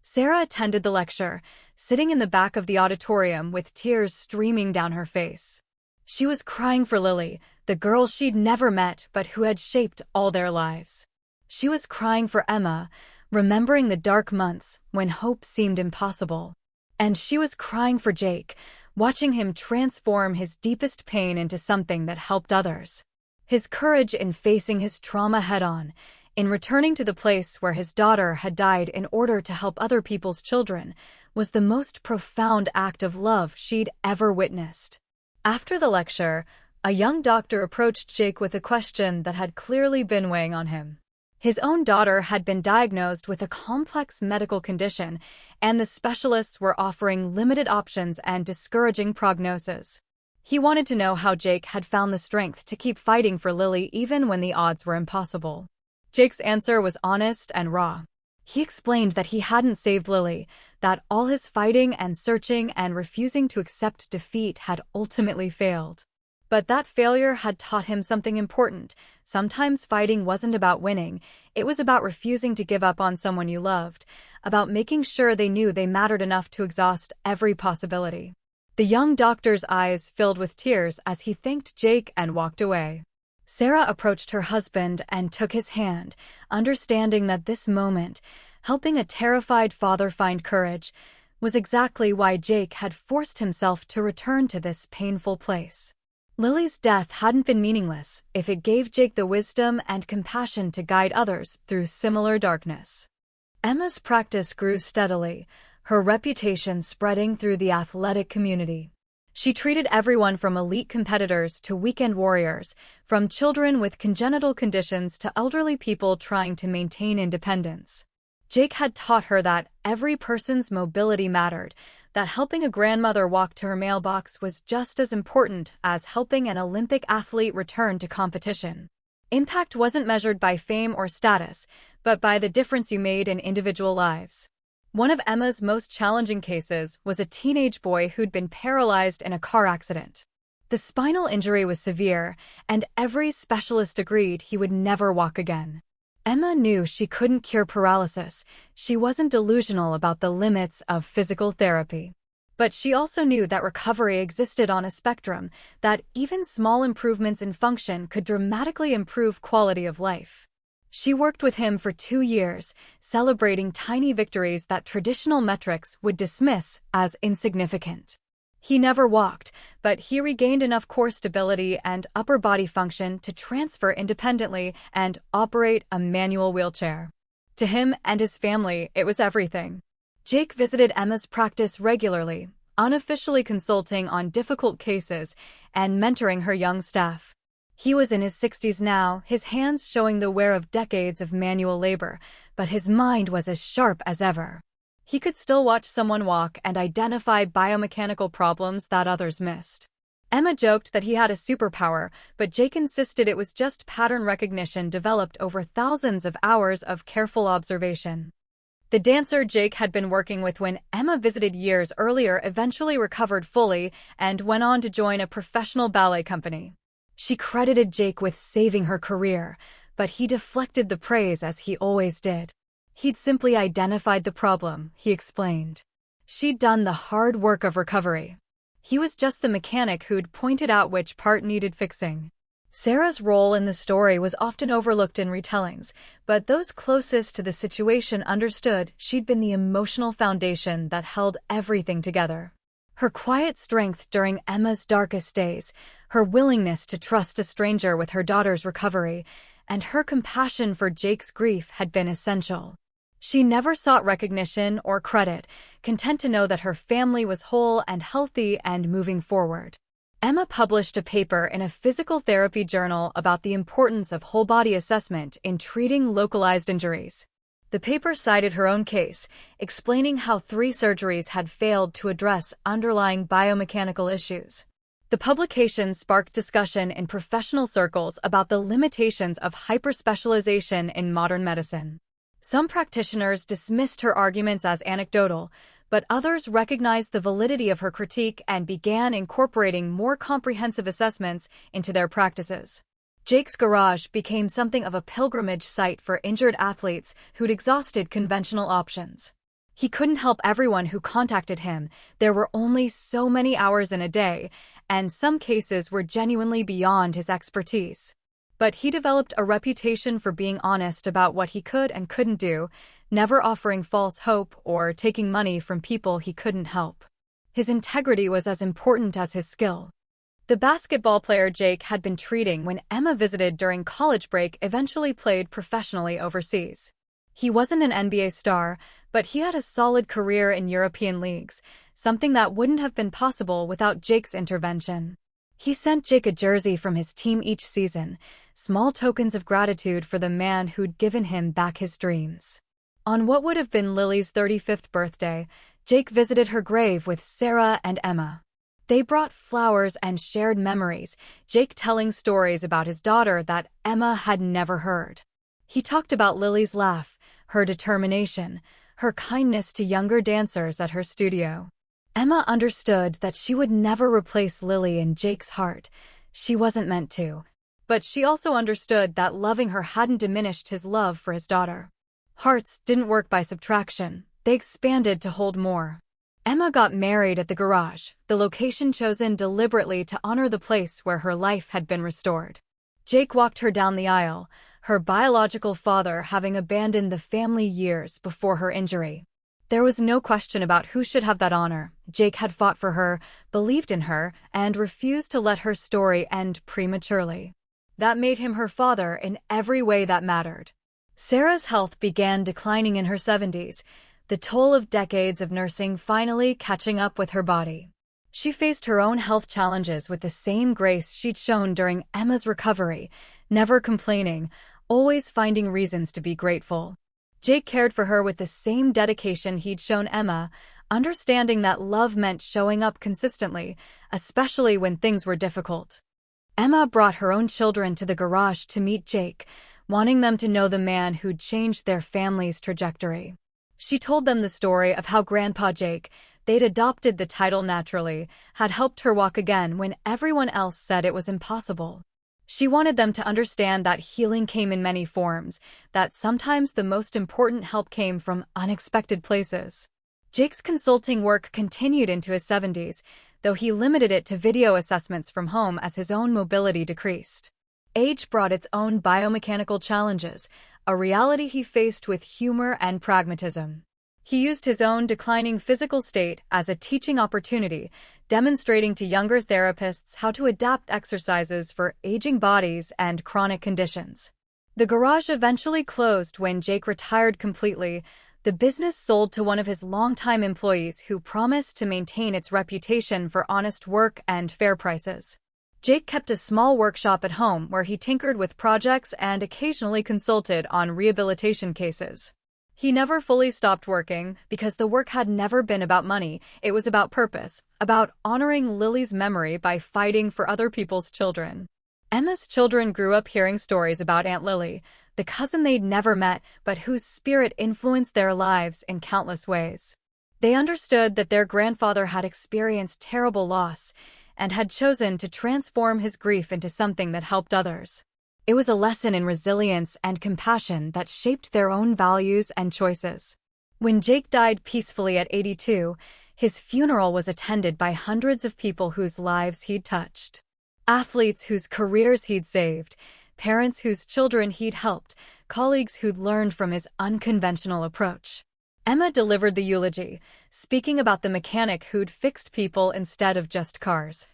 Sarah attended the lecture, sitting in the back of the auditorium with tears streaming down her face. She was crying for Lily, the girl she'd never met but who had shaped all their lives. She was crying for Emma, remembering the dark months when hope seemed impossible. And she was crying for Jake, watching him transform his deepest pain into something that helped others. His courage in facing his trauma head-on, in returning to the place where his daughter had died in order to help other people's children, was the most profound act of love she'd ever witnessed. After the lecture, a young doctor approached Jake with a question that had clearly been weighing on him. His own daughter had been diagnosed with a complex medical condition, and the specialists were offering limited options and discouraging prognosis. He wanted to know how Jake had found the strength to keep fighting for Lily even when the odds were impossible. Jake's answer was honest and raw. He explained that he hadn't saved Lily, that all his fighting and searching and refusing to accept defeat had ultimately failed. But that failure had taught him something important. Sometimes fighting wasn't about winning, it was about refusing to give up on someone you loved, about making sure they knew they mattered enough to exhaust every possibility. The young doctor's eyes filled with tears as he thanked Jake and walked away. Sarah approached her husband and took his hand, understanding that this moment, helping a terrified father find courage, was exactly why Jake had forced himself to return to this painful place. Lily's death hadn't been meaningless if it gave Jake the wisdom and compassion to guide others through similar darkness. Emma's practice grew steadily, her reputation spreading through the athletic community. She treated everyone from elite competitors to weekend warriors, from children with congenital conditions to elderly people trying to maintain independence. Jake had taught her that every person's mobility mattered, that helping a grandmother walk to her mailbox was just as important as helping an Olympic athlete return to competition. Impact wasn't measured by fame or status, but by the difference you made in individual lives. One of Emma's most challenging cases was a teenage boy who'd been paralyzed in a car accident. The spinal injury was severe, and every specialist agreed he would never walk again. Emma knew she couldn't cure paralysis. She wasn't delusional about the limits of physical therapy. But she also knew that recovery existed on a spectrum, that even small improvements in function could dramatically improve quality of life. She worked with him for 2 years, celebrating tiny victories that traditional metrics would dismiss as insignificant. He never walked, but he regained enough core stability and upper body function to transfer independently and operate a manual wheelchair. To him and his family, it was everything. Jake visited Emma's practice regularly, unofficially consulting on difficult cases and mentoring her young staff. He was in his 60s now, his hands showing the wear of decades of manual labor, but his mind was as sharp as ever. He could still watch someone walk and identify biomechanical problems that others missed. Emma joked that he had a superpower, but Jake insisted it was just pattern recognition developed over thousands of hours of careful observation. The dancer Jake had been working with when Emma visited years earlier eventually recovered fully and went on to join a professional ballet company. She credited Jake with saving her career, but he deflected the praise as he always did. He'd simply identified the problem, he explained. She'd done the hard work of recovery. He was just the mechanic who'd pointed out which part needed fixing. Sarah's role in the story was often overlooked in retellings, but those closest to the situation understood she'd been the emotional foundation that held everything together. Her quiet strength during Emma's darkest days, her willingness to trust a stranger with her daughter's recovery, and her compassion for Jake's grief had been essential. She never sought recognition or credit, content to know that her family was whole and healthy and moving forward. Emma published a paper in a physical therapy journal about the importance of whole-body assessment in treating localized injuries. The paper cited her own case, explaining how 3 surgeries had failed to address underlying biomechanical issues. The publication sparked discussion in professional circles about the limitations of hyperspecialization in modern medicine. Some practitioners dismissed her arguments as anecdotal, but others recognized the validity of her critique and began incorporating more comprehensive assessments into their practices. Jake's garage became something of a pilgrimage site for injured athletes who'd exhausted conventional options. He couldn't help everyone who contacted him. There were only so many hours in a day, and some cases were genuinely beyond his expertise. But he developed a reputation for being honest about what he could and couldn't do, never offering false hope or taking money from people he couldn't help. His integrity was as important as his skill. The basketball player Jake had been treating when Emma visited during college break eventually played professionally overseas. He wasn't an NBA star, but he had a solid career in European leagues, something that wouldn't have been possible without Jake's intervention. He sent Jake a jersey from his team each season, small tokens of gratitude for the man who'd given him back his dreams. On what would have been Lily's 35th birthday, Jake visited her grave with Sarah and Emma. They brought flowers and shared memories, Jake telling stories about his daughter that Emma had never heard. He talked about Lily's laugh, her determination, her kindness to younger dancers at her studio. Emma understood that she would never replace Lily in Jake's heart. She wasn't meant to. But she also understood that loving her hadn't diminished his love for his daughter. Hearts didn't work by subtraction. They expanded to hold more. Emma got married at the garage, the location chosen deliberately to honor the place where her life had been restored. Jake walked her down the aisle, her biological father having abandoned the family years before her injury. There was no question about who should have that honor. Jake had fought for her, believed in her, and refused to let her story end prematurely. That made him her father in every way that mattered. Sarah's health began declining in her 70s, the toll of decades of nursing finally catching up with her body. She faced her own health challenges with the same grace she'd shown during Emma's recovery, never complaining, always finding reasons to be grateful. Jake cared for her with the same dedication he'd shown Emma, understanding that love meant showing up consistently, especially when things were difficult. Emma brought her own children to the garage to meet Jake, wanting them to know the man who'd changed their family's trajectory. She told them the story of how Grandpa Jake, they'd adopted the title naturally, had helped her walk again when everyone else said it was impossible. She wanted them to understand that healing came in many forms, that sometimes the most important help came from unexpected places. Jake's consulting work continued into his 70s, though he limited it to video assessments from home as his own mobility decreased. Age brought its own biomechanical challenges, a reality he faced with humor and pragmatism. He used his own declining physical state as a teaching opportunity, demonstrating to younger therapists how to adapt exercises for aging bodies and chronic conditions. The garage eventually closed when Jake retired completely. The business sold to one of his longtime employees who promised to maintain its reputation for honest work and fair prices. Jake kept a small workshop at home where he tinkered with projects and occasionally consulted on rehabilitation cases. He never fully stopped working because the work had never been about money. It was about purpose, about honoring Lily's memory by fighting for other people's children. Emma's children grew up hearing stories about Aunt Lily, the cousin they'd never met but whose spirit influenced their lives in countless ways. They understood that their grandfather had experienced terrible loss and had chosen to transform his grief into something that helped others. It was a lesson in resilience and compassion that shaped their own values and choices. When Jake died peacefully at 82, his funeral was attended by hundreds of people whose lives he'd touched. Athletes whose careers he'd saved, parents whose children he'd helped, colleagues who'd learned from his unconventional approach. Emma delivered the eulogy, speaking about the mechanic who'd fixed people instead of just cars.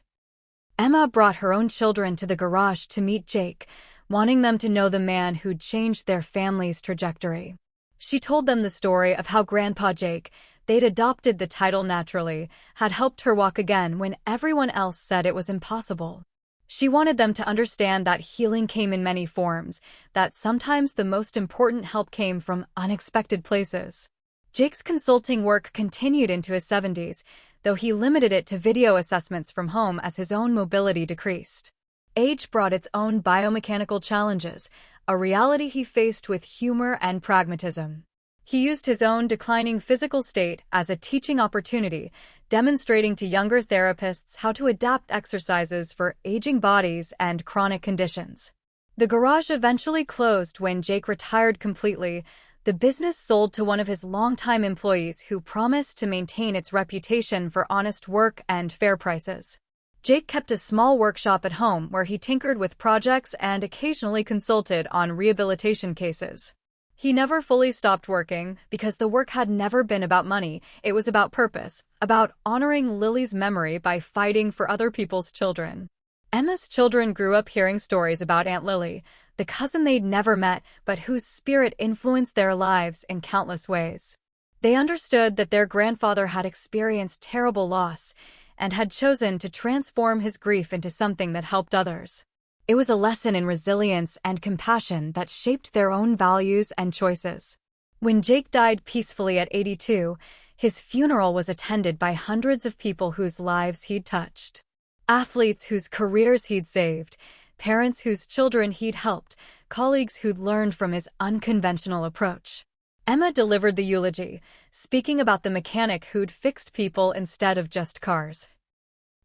Emma brought her own children to the garage to meet Jake, wanting them to know the man who'd changed their family's trajectory. She told them the story of how Grandpa Jake, they'd adopted the title naturally, had helped her walk again when everyone else said it was impossible. She wanted them to understand that healing came in many forms, that sometimes the most important help came from unexpected places. Jake's consulting work continued into his 70s, though he limited it to video assessments from home as his own mobility decreased. Age brought its own biomechanical challenges, a reality he faced with humor and pragmatism. He used his own declining physical state as a teaching opportunity, demonstrating to younger therapists how to adapt exercises for aging bodies and chronic conditions. The garage eventually closed when Jake retired completely. The business sold to one of his longtime employees who promised to maintain its reputation for honest work and fair prices. Jake kept a small workshop at home where he tinkered with projects and occasionally consulted on rehabilitation cases. He never fully stopped working because the work had never been about money. It was about purpose, about honoring Lily's memory by fighting for other people's children. Emma's children grew up hearing stories about Aunt Lily, the cousin they'd never met but whose spirit influenced their lives in countless ways. They understood that their grandfather had experienced terrible loss and had chosen to transform his grief into something that helped others. It was a lesson in resilience and compassion that shaped their own values and choices. When Jake died peacefully at 82, his funeral was attended by hundreds of people whose lives he'd touched. Athletes whose careers he'd saved, parents whose children he'd helped, colleagues who'd learned from his unconventional approach. Emma delivered the eulogy, speaking about the mechanic who'd fixed people instead of just cars.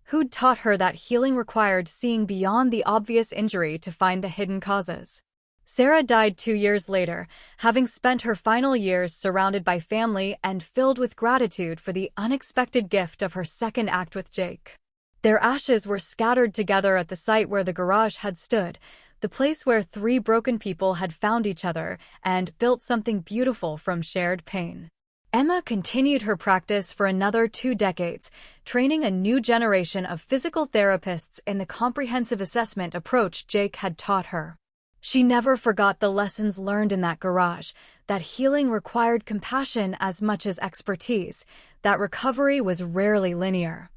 Who'd taught her that healing required seeing beyond the obvious injury to find the hidden causes. Sarah died 2 years later, having spent her final years surrounded by family and filled with gratitude for the unexpected gift of her second act with Jake. Their ashes were scattered together at the site where the garage had stood, the place where 3 broken people had found each other and built something beautiful from shared pain. Emma continued her practice for another 2 decades, training a new generation of physical therapists in the comprehensive assessment approach Jake had taught her. She never forgot the lessons learned in that garage, that healing required compassion as much as expertise, that recovery was rarely linear,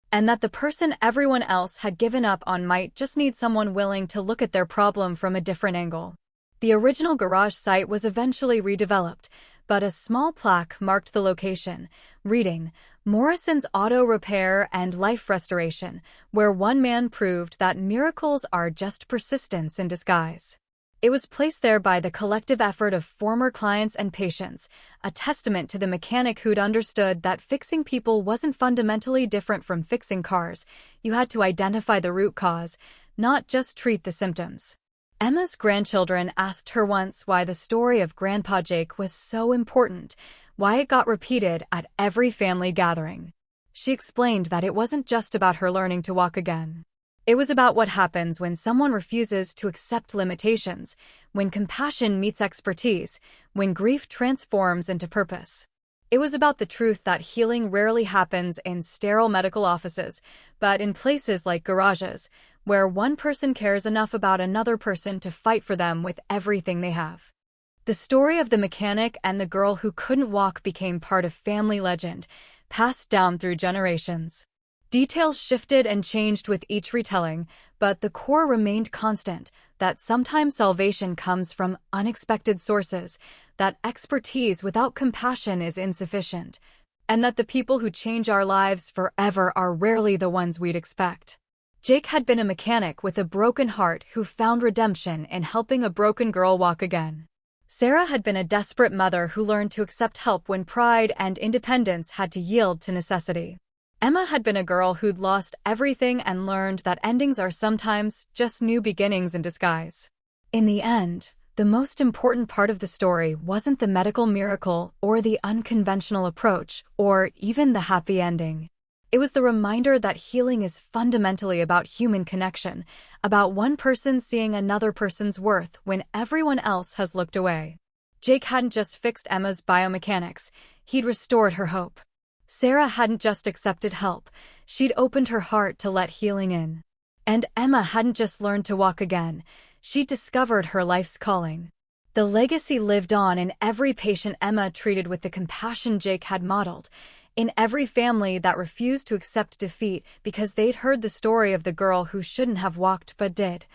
and that the person everyone else had given up on might just need someone willing to look at their problem from a different angle. The original garage site was eventually redeveloped, but a small plaque marked the location, reading, "Morrison's Auto Repair and Life Restoration," where one man proved that miracles are just persistence in disguise. It was placed there by the collective effort of former clients and patients, a testament to the mechanic who'd understood that fixing people wasn't fundamentally different from fixing cars. You had to identify the root cause, not just treat the symptoms. Emma's grandchildren asked her once why the story of Grandpa Jake was so important, why it got repeated at every family gathering. She explained that it wasn't just about her learning to walk again. It was about what happens when someone refuses to accept limitations, when compassion meets expertise, when grief transforms into purpose. It was about the truth that healing rarely happens in sterile medical offices, but in places like garages, where one person cares enough about another person to fight for them with everything they have. The story of the mechanic and the girl who couldn't walk became part of family legend, passed down through generations. Details shifted and changed with each retelling, but the core remained constant, that sometimes salvation comes from unexpected sources, that expertise without compassion is insufficient, and that the people who change our lives forever are rarely the ones we'd expect. Jake had been a mechanic with a broken heart who found redemption in helping a broken girl walk again. Sarah had been a desperate mother who learned to accept help when pride and independence had to yield to necessity. Emma had been a girl who'd lost everything and learned that endings are sometimes just new beginnings in disguise. In the end, the most important part of the story wasn't the medical miracle or the unconventional approach or even the happy ending. It was the reminder that healing is fundamentally about human connection, about one person seeing another person's worth when everyone else has looked away. Jake hadn't just fixed Emma's biomechanics, he'd restored her hope. Sarah hadn't just accepted help, she'd opened her heart to let healing in. And Emma hadn't just learned to walk again, she'd discovered her life's calling. The legacy lived on in every patient Emma treated with the compassion Jake had modeled, in every family that refused to accept defeat because they'd heard the story of the girl who shouldn't have walked but did,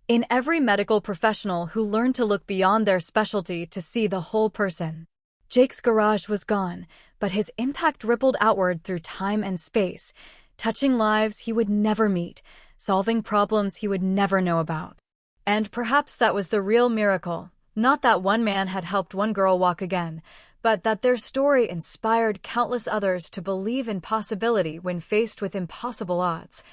in every medical professional who learned to look beyond their specialty to see the whole person. Jake's garage was gone, but his impact rippled outward through time and space, touching lives he would never meet, solving problems he would never know about. And perhaps that was the real miracle, not that one man had helped one girl walk again, but that their story inspired countless others to believe in possibility when faced with impossible odds,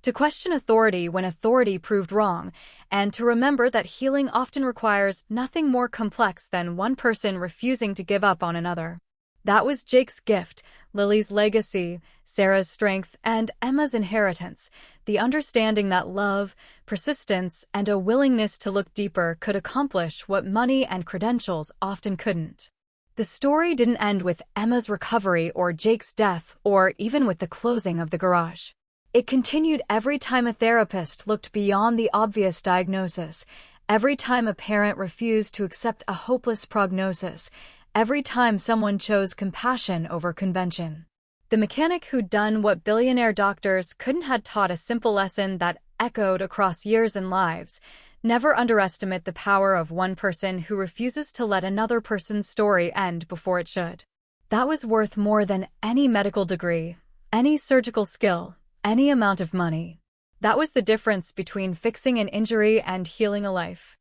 to question authority when authority proved wrong, and to remember that healing often requires nothing more complex than one person refusing to give up on another. That was Jake's gift, Lily's legacy, Sarah's strength, and Emma's inheritance, the understanding that love, persistence, and a willingness to look deeper could accomplish what money and credentials often couldn't. The story didn't end with Emma's recovery or Jake's death or even with the closing of the garage. It continued every time a therapist looked beyond the obvious diagnosis, every time a parent refused to accept a hopeless prognosis, every time someone chose compassion over convention. The mechanic who'd done what billionaire doctors couldn't had taught a simple lesson that echoed across years and lives: never underestimate the power of one person who refuses to let another person's story end before it should. That was worth more than any medical degree, any surgical skill, any amount of money. That was the difference between fixing an injury and healing a life.